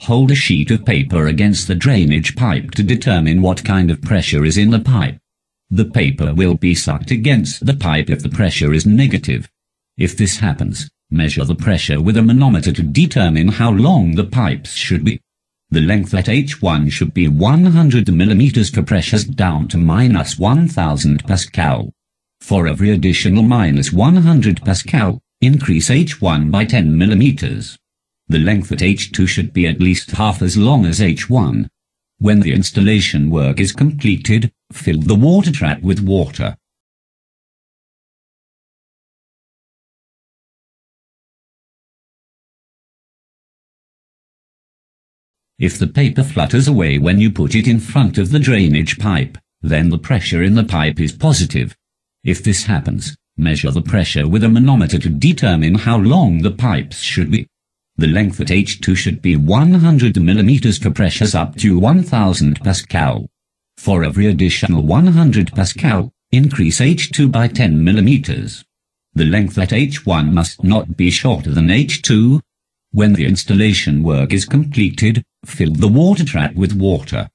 Hold a sheet of paper against the drainage pipe to determine what kind of pressure is in the pipe. The paper will be sucked against the pipe if the pressure is negative. If this happens, measure the pressure with a manometer to determine how long the pipes should be. The length at H1 should be 100 mm for pressures down to -1000 pascal. For every additional -100 pascal, increase H1 by 10 mm. The length at H2 should be at least half as long as H1. When the installation work is completed, fill the water trap with water. If the paper flutters away when you put it in front of the drainage pipe, then the pressure in the pipe is positive. If this happens, measure the pressure with a manometer to determine how long the pipes should be. The length at H2 should be 100 mm for pressures up to 1000 pascal. For every additional 100 pascal, increase H2 by 10 mm. The length at H1 must not be shorter than H2. When the installation work is completed, fill the water trap with water.